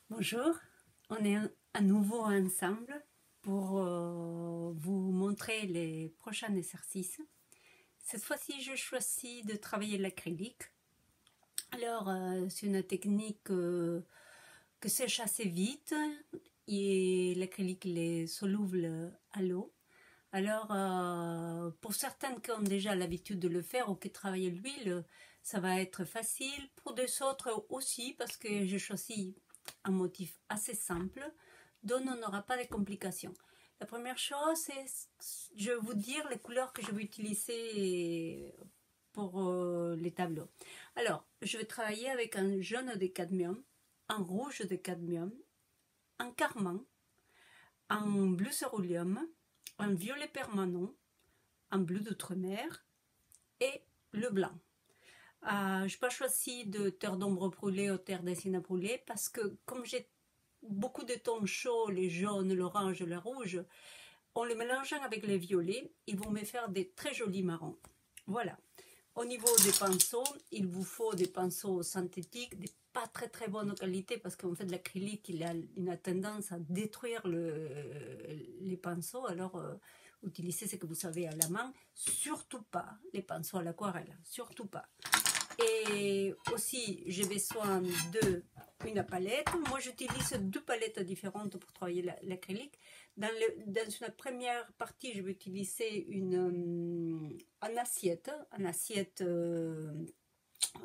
Bonjour, on est à nouveau ensemble pour vous montrer les prochains exercices. Cette fois-ci, je choisis de travailler l'acrylique. Alors, c'est une technique que sèche assez vite et l'acrylique est soluble à l'eau. Alors, pour certaines qui ont déjà l'habitude de le faire ou qui travaillent l'huile, ça va être facile. Pour des autres aussi, parce que j'ai choisi un motif assez simple, dont on n'aura pas de complications. La première chose, c'est je vais vous dire les couleurs que je vais utiliser pour les tableaux. Alors, je vais travailler avec un jaune de cadmium, un rouge de cadmium, un carmin, un bleu céruleum, un violet permanent, un bleu d'outre-mer et le blanc. Je n'ai pas choisi de terre d'ombre brûlée ou terre d'acier brûlée parce que comme j'ai beaucoup de tons chauds, les jaunes, l'orange, le rouge, en les mélangeant avec les violets, ils vont me faire des très jolis marrons. Voilà. Au niveau des pinceaux, il vous faut des pinceaux synthétiques, des pas très bonne qualité parce qu'en fait l'acrylique il a une tendance à détruire les pinceaux. Alors utilisez ce que vous savez à la main, surtout pas les pinceaux à l'aquarelle, surtout pas. Et aussi, j'ai besoin d'une palette. Moi, j'utilise deux palettes différentes pour travailler l'acrylique. Dans une première partie, je vais utiliser une assiette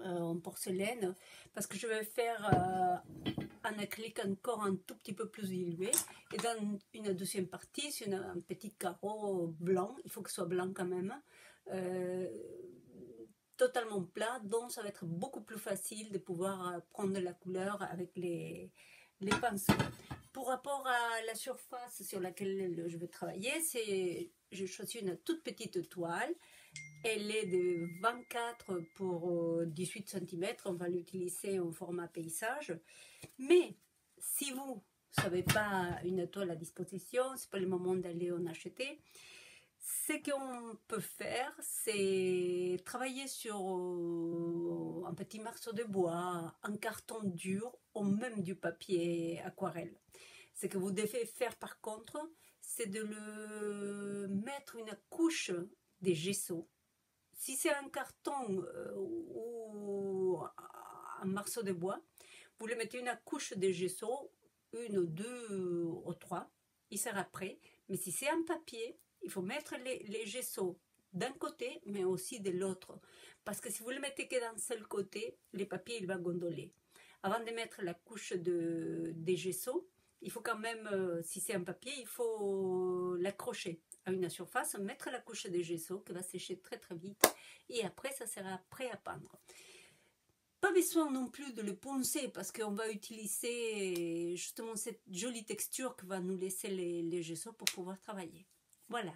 en porcelaine, parce que je vais faire un acrylique encore un tout petit peu plus dilué. Et dans une deuxième partie, c'est un petit carreau blanc. Il faut que ce soit blanc quand même. Totalement plat, donc ça va être beaucoup plus facile de pouvoir prendre la couleur avec les pinceaux. Pour rapport à la surface sur laquelle je vais travailler, j'ai choisi une toute petite toile. Elle est de 24 pour 18 cm. On va l'utiliser en format paysage. Mais si vous n'avez pas une toile à disposition, c'est pas le moment d'aller en acheter. Ce qu'on peut faire, c'est travailler sur un petit morceau de bois, un carton dur ou même du papier aquarelle. Ce que vous devez faire par contre, c'est de le mettre une couche de gesso. Si c'est un carton ou un morceau de bois, vous le mettez une couche de gesso, une, deux ou trois, il sera prêt. Mais si c'est un papier, il faut mettre les gessos d'un côté, mais aussi de l'autre. Parce que si vous le mettez que d'un seul côté, le papier il va gondoler. Avant de mettre la couche des gessos, il faut quand même, si c'est un papier, il faut l'accrocher à une surface, mettre la couche des gessos qui va sécher très vite. Et après, ça sera prêt à peindre. Pas besoin non plus de le poncer parce qu'on va utiliser justement cette jolie texture que va nous laisser les gessos pour pouvoir travailler. Voilà.